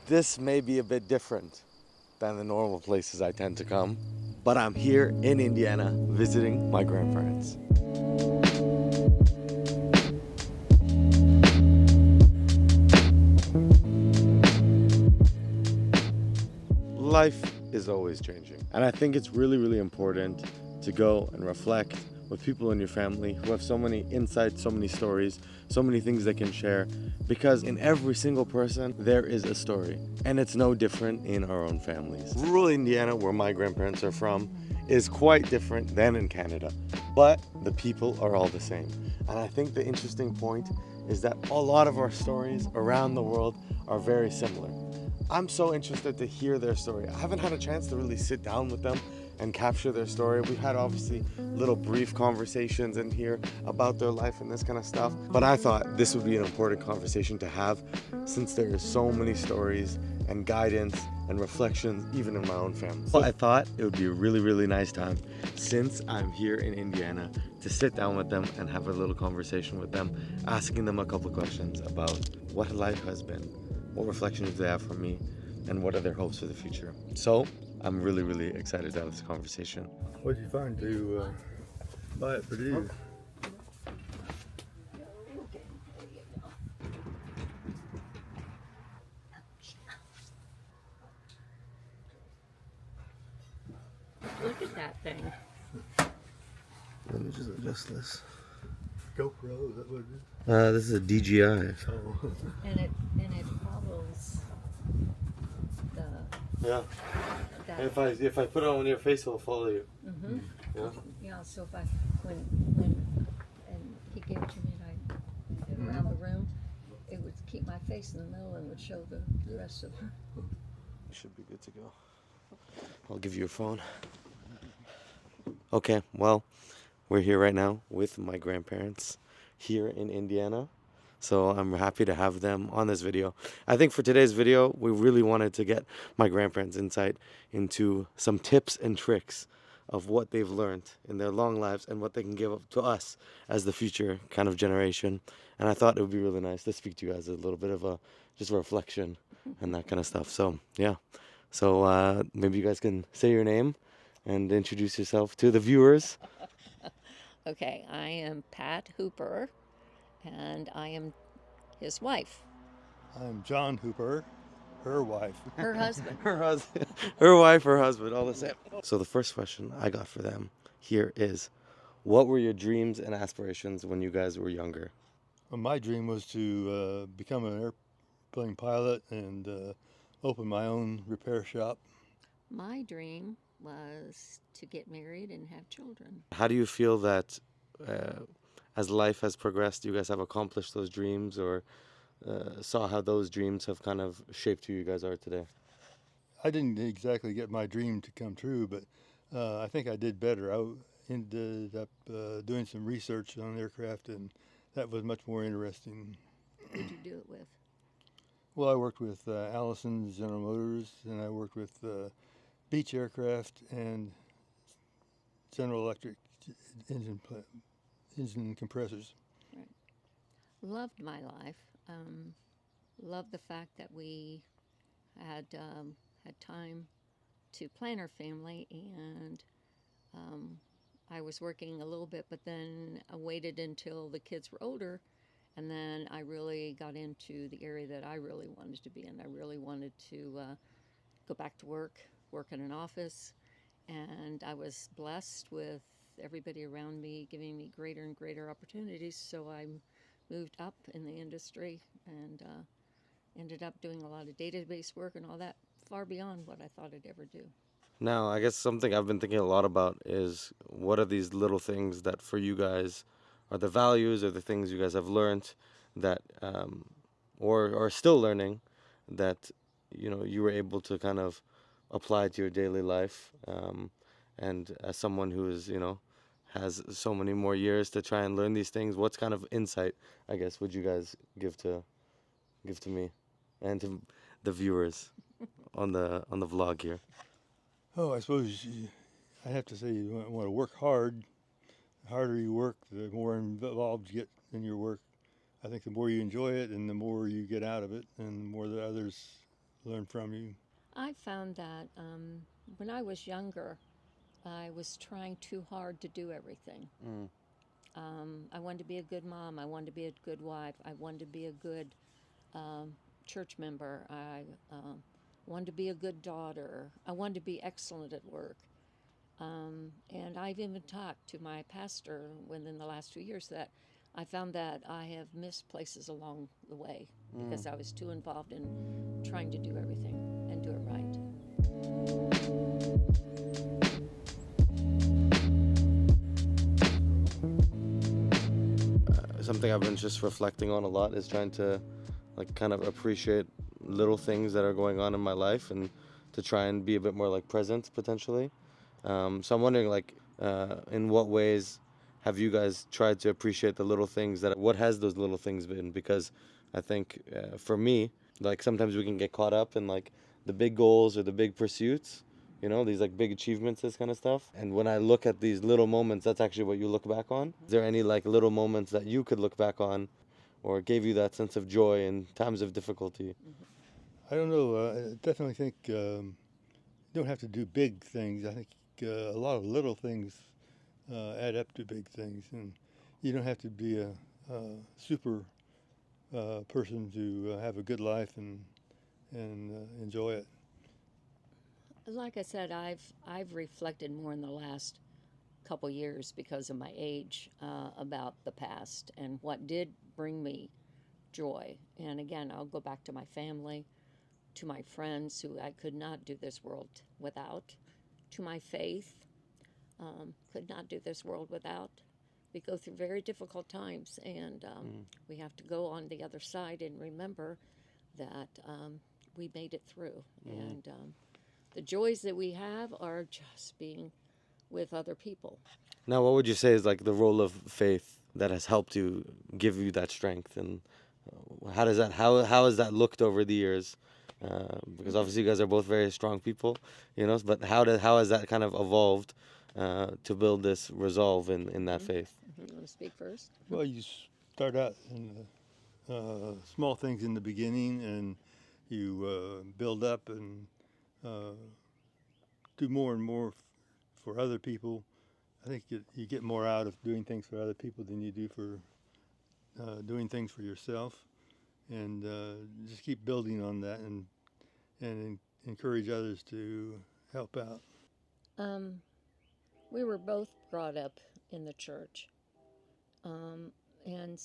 This may be a bit different than the normal places I tend to come, but I'm here in Indiana visiting my grandparents. Life is always changing, and I think it's really important to go and reflect with people in your family who have so many insights, so many stories, so many things they can share, because in every single person there is a story, and it's no different in our own families. Rural Indiana, where my grandparents are from, is quite different than in Canada, but the people are all the same. And I think the interesting point is that a lot of our stories around the world are very similar. I'm so interested to hear their story. I haven't had a chance to really sit down with them and capture their story. We've had obviously little brief conversations in here about their life and this kind of stuff. But I thought this would be an important conversation to have, since there are so many stories and guidance and reflections even in my own family. So I thought it would be a really nice time, since I'm here in Indiana, to sit down with them and have a little conversation with them, asking them a couple questions about what life has been, what reflections do they have for me, and what are their hopes for the future. So I'm really excited to have this conversation. What did you find to buy at Purdue? Look at that thing. Let me just adjust this. GoPro, is that what it is? This is a DJI. Oh. And it follows the Yeah. that. If I put it on your face, it'll follow you. Mm-hmm. Yeah. Yeah. So if I when and he gave it to me and I did around the room, it would keep my face in the middle and would show the rest of her. Should be good to go. I'll give you a phone. Okay, well, we're here right now with my grandparents here in Indiana. So I'm happy to have them on this video. I think for today's video, we really wanted to get my grandparents' insight into some tips and tricks of what they've learned in their long lives and what they can give up to us as the future kind of generation. And I thought it would be really nice to speak to you as a little bit of a just a reflection and that kind of stuff. So yeah, so maybe you guys can say your name and introduce yourself to the viewers. Okay, I am Pat Hooper, and I am his wife, I'm John Hooper, her wife. her husband. Her husband, her wife, her husband, all the same. So the first question I got for them here is, what were your dreams and aspirations when you guys were younger? Well, my dream was to become an airplane pilot and open my own repair shop. My dream was to get married and have children. How do you feel that as life has progressed, you guys have accomplished those dreams, or saw how those dreams have kind of shaped who you guys are today? I didn't exactly get my dream to come true, but I think I did better. I ended up doing some research on aircraft, and that was much more interesting. Who did you do it with? Well, I worked with Allison General Motors, and I worked with Beach Aircraft and General Electric engine compressors. Right. Loved my life. Loved the fact that we had time to plan our family, and I was working a little bit, but then I waited until the kids were older, and then I really got into the area that I really wanted to be in. I really wanted to go back to work in an office, and I was blessed with everybody around me giving me greater and greater opportunities, so I moved up in the industry and ended up doing a lot of database work and all that, far beyond what I thought I'd ever do. Now, I guess something I've been thinking a lot about is, what are these little things that for you guys are the values or the things you guys have learned that, or are still learning, that, you know, you were able to kind of apply to your daily life. And as someone who is, you know, has so many more years to try and learn these things, what's kind of insight, I guess, would you guys give to me and to the viewers on the vlog here? Oh, I suppose I have to say you want to work hard. The harder you work, the more involved you get in your work. I think the more you enjoy it and the more you get out of it and the more that others learn from you? I found that when I was younger, I was trying too hard to do everything. Mm. I wanted to be a good mom. I wanted to be a good wife. I wanted to be a good um, church member. I wanted to be a good daughter. I wanted to be excellent at work. And I've even talked to my pastor within the last 2 years that I found that I have missed places along the way because I was too involved in trying to do everything and do it right. Something I've been just reflecting on a lot is trying to like kind of appreciate little things that are going on in my life and to try and be a bit more like present potentially. So I'm wondering like in what ways have you guys tried to appreciate the little things that what has those little things been? Because I think for me, like sometimes we can get caught up in like the big goals or the big pursuits, you know, these like big achievements, this kind of stuff. And when I look at these little moments, that's actually what you look back on. Is there any like little moments that you could look back on or gave you that sense of joy in times of difficulty? I don't know. I definitely think you don't have to do big things. I think a lot of little things add up to big things, and you don't have to be a super person to have a good life and enjoy it. Like I said, I've reflected more in the last couple years because of my age about the past and what did bring me joy. And again, I'll go back to my family, to my friends who I could not do this world without, to my faith, could not do this world without. We go through very difficult times, and we have to go on the other side and remember that we made it through. And the joys that we have are just being with other people. Now, what would you say is like the role of faith that has helped you give you that strength, and how does that how has that looked over the years? Because obviously you guys are both very strong people, you know. But how has that kind of evolved to build this resolve in that faith? You want to speak first? Well, you start out in small things in the beginning, and you build up and uh, do more and more for other people. I think you get more out of doing things for other people than you do for doing things for yourself, and just keep building on that and encourage others to help out. Um, we were both brought up in the church, um, and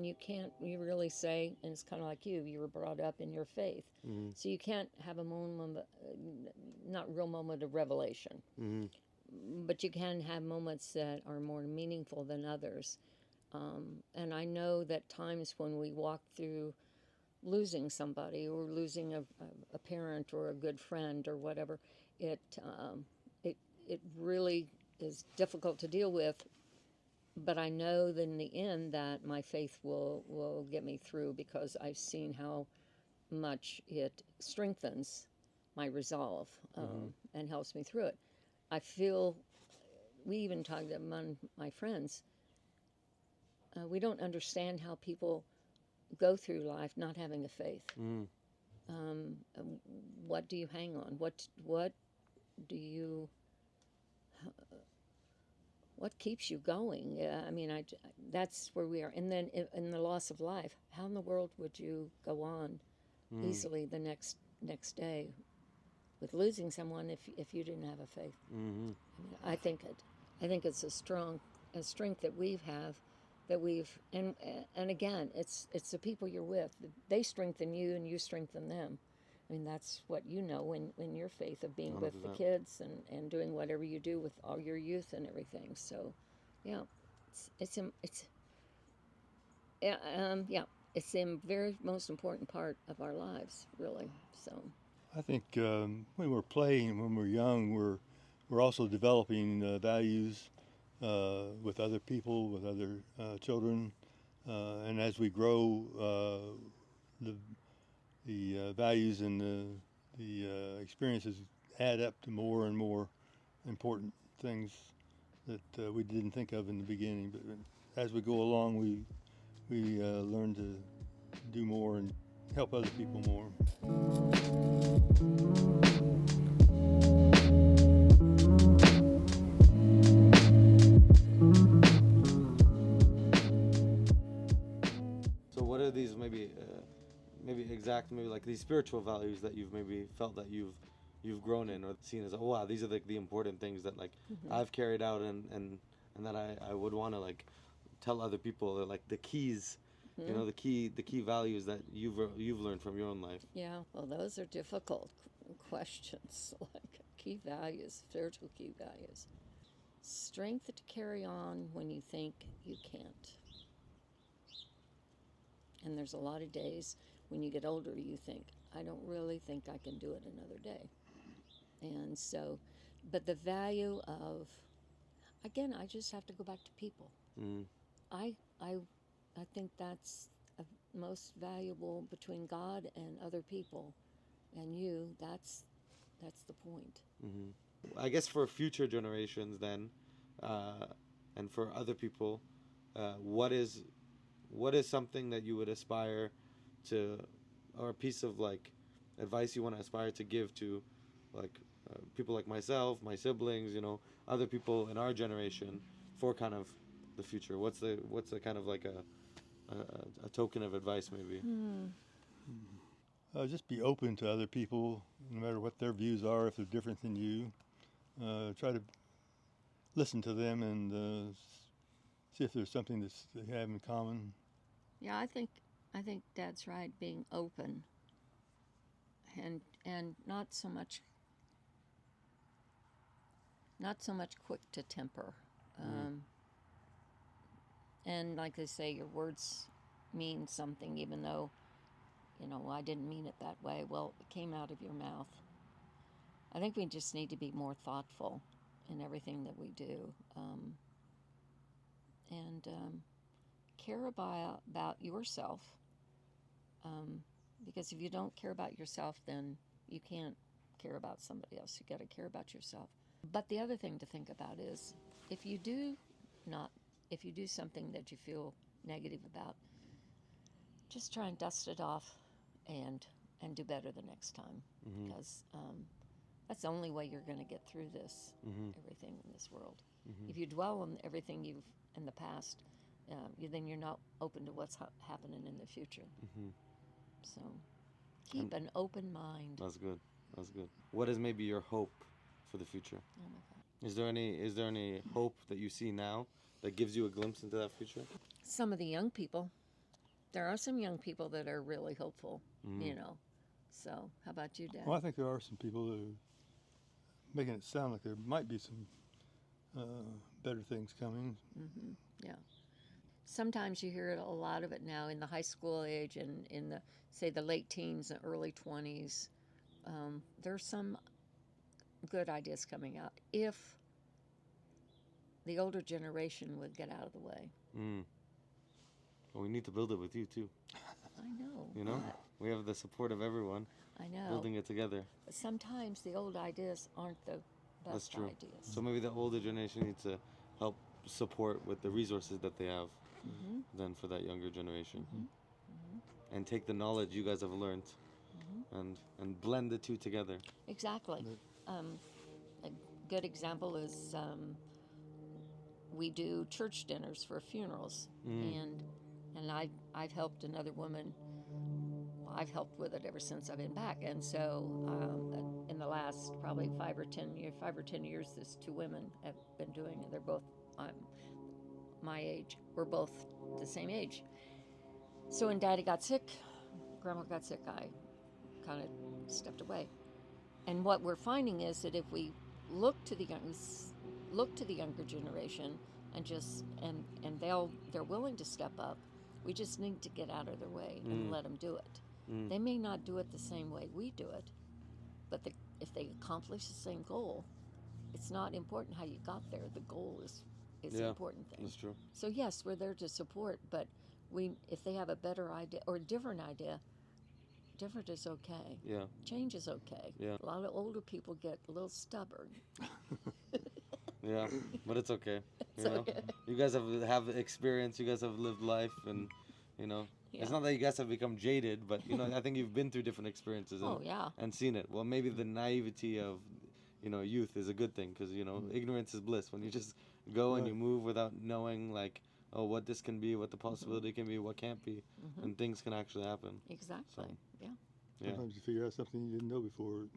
you can't you really say, and it's kind of like you were brought up in your faith, Mm-hmm. so you can't have a moment, not real moment of revelation, Mm-hmm. but you can have moments that are more meaningful than others. And I know that times when we walk through losing somebody or losing a parent or a good friend or whatever, it it it really is difficult to deal with. But I know that in the end that my faith will get me through because I've seen how much it strengthens my resolve and helps me through it. I feel we even talked among my friends. We don't understand how people go through life not having a faith. Mm-hmm. Um, what do you hang on? What do you what keeps you going? I mean, that's where we are. And then in the loss of life, how in the world would you go on easily the next day with losing someone if you didn't have a faith? Mm-hmm. I think it's a strength that we have that we've and again it's the people you're with. They strengthen you and you strengthen them. I mean, that's what you know when your faith of being with the 100%. kids and doing whatever you do with all your youth and everything. So, yeah, it's yeah, yeah, it's the very most important part of our lives, really. So, I think when we're playing, when we're young, we're also developing values with other people, with other children, and as we grow, the values and the experiences add up to more and more important things that we didn't think of in the beginning. But as we go along, we learn to do more and help other people more. So what are these maybe like these spiritual values that you've maybe felt that you've grown in or seen as, oh wow, these are the important things that like I've carried out and that I would want to like tell other people, they're like the keys, you know, the key values that you've learned from your own life. Yeah, well, those are difficult questions, like key values, spiritual key values. Strength to carry on when you think you can't. And there's a lot of days when you get older you think, I don't really think I can do it another day. And so, but the value of, again, I just have to go back to people. I, I, I think that's most valuable between God and other people and you. That's the point. I guess for future generations then, and for other people, what is something that you would aspire to, or a piece of like advice you want to aspire to give to like people like myself, my siblings, you know, other people in our generation for kind of the future? What's the kind of like a token of advice maybe? Just be open to other people, no matter what their views are. If they're different than you, try to listen to them and see if there's something that they have in common. Yeah, I think Dad's right. Being open, and not so much quick to temper. And like they say, your words mean something, even though, you know, I didn't mean it that way. Well, it came out of your mouth. I think we just need to be more thoughtful in everything that we do, and care about yourself. Because if you don't care about yourself, then you can't care about somebody else. You got to care about yourself. But the other thing to think about is, if you do something that you feel negative about, just try and dust it off, and do better the next time. Because that's the only way you're going to get through this, everything in this world. If you dwell on everything you've in the past, then you're not open to what's happening in the future. So keep an open mind. That's good. That's good. What is maybe your hope for the future? Oh my God. Is there any hope that you see now that gives you a glimpse into that future? Some of the young people, there are some young people that are really hopeful, you know. So how about you, Dad? Well, I think there are some people that are making it sound like there might be some better things coming. Yeah. Sometimes you hear a lot of it now in the high school age and in the, say, the late teens and early 20s. There's some good ideas coming out if the older generation would get out of the way. Well, we need to build it with you too. I know. You know, we have the support of everyone. I know. Building it together. But sometimes the old ideas aren't the best That's true. ideas. So maybe the older generation needs to help support with the resources that they have then for that younger generation. And take the knowledge you guys have learned and blend the two together. Exactly. A good example is we do church dinners for funerals, and I've helped another woman. Well, I've helped with it ever since I've been back, and so in the last probably 5 or 10 years, these two women have been doing it. They're both my age. We're both the same age. So when Daddy got sick, Grandma got sick, I kind of stepped away. And what we're finding is that if we look to the younger generation and just and they're willing to step up, we just need to get out of their way and let them do it. They may not do it the same way we do it, but if they accomplish the same goal, it's not important how you got there. The goal is the important thing. That's true. So yes, we're there to support, but if they have a better idea or a different idea, different is okay. Yeah. Change is okay. Yeah. A lot of older people get a little stubborn. Yeah, but it's okay. It's okay. You guys have experience. You guys have lived life, and you know Yeah. It's not that you guys have become jaded, but you know, I think you've been through different experiences and, Oh, yeah. and seen it. Well, maybe the naivety of, you know, youth is a good thing because you know, ignorance is bliss. When you just go and you Right. move without knowing, like, oh, what this can be, what the possibility can be, what can't be, and things can actually happen. Exactly. So, Yeah. yeah. Sometimes you figure out something you didn't know before.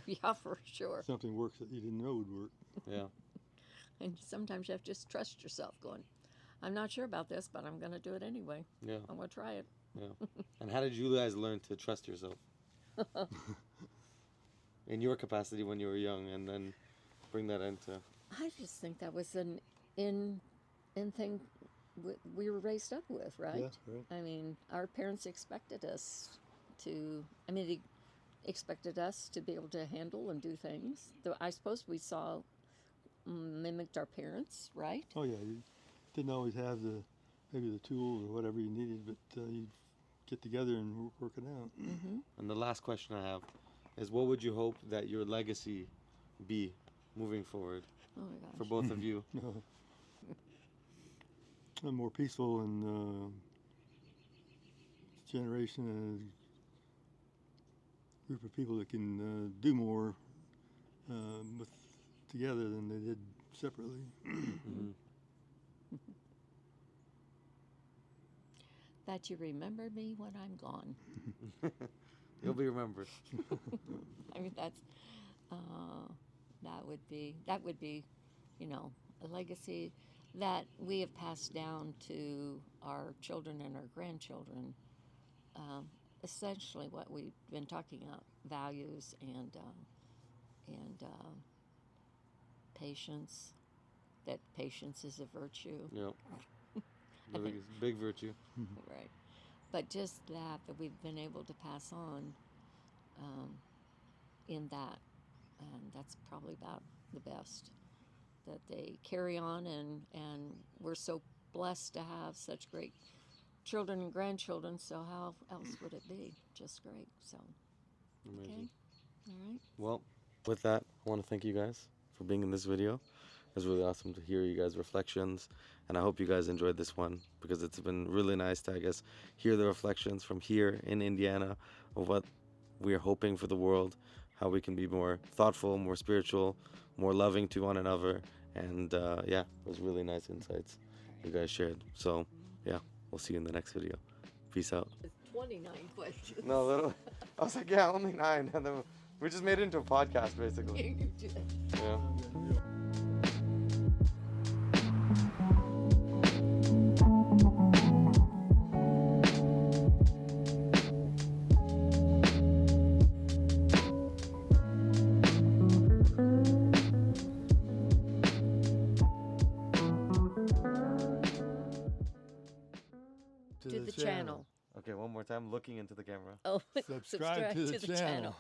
Yeah, for sure. Something works that you didn't know would work. Yeah. And sometimes you have to just trust yourself going, I'm not sure about this, but I'm going to do it anyway. Yeah. I'm going to try it. Yeah. And how did you guys learn to trust yourself? In your capacity when you were young, and then bring that into. I just think that was an in thing we were raised up with, right? Yeah, right. I mean, our parents expected us to, I mean, they expected us to be able to handle and do things. Though I suppose we saw mimicked our parents, right? Oh yeah, you didn't always have maybe the tools or whatever you needed, but you'd get together and work it out. And the last question I have is, what would you hope that your legacy be moving forward Oh my gosh. for both of you? A more peaceful and generation, a group of people that can do more with together than they did separately. That you remember me when I'm gone. You'll be remembered. I mean, that's that would be, you know, a legacy that we have passed down to our children and our grandchildren. Essentially, what we've been talking about: values and patience. That patience is a virtue, Yep. I think- Big virtue. right? But just that we've been able to pass on in that, and that's probably about the best that they carry on, and we're so blessed to have such great children and grandchildren. So how else would it be? Just great. So Amazing. okay, all right. Well, with that, I want to thank you guys for being in this video. It was really awesome to hear you guys' reflections, and I hope you guys enjoyed this one because it's been really nice to, I guess, hear the reflections from here in Indiana of what we are hoping for the world, how we can be more thoughtful, more spiritual, more loving to one another, and yeah, it was really nice insights you guys shared. So yeah, we'll see you in the next video. Peace out. 29 questions. No, little. I was like, yeah, only 9, and then we just made it into a podcast, basically. You did. Yeah. To the channel. Okay, one more time, looking into the camera. Oh, Subscribe to the channel.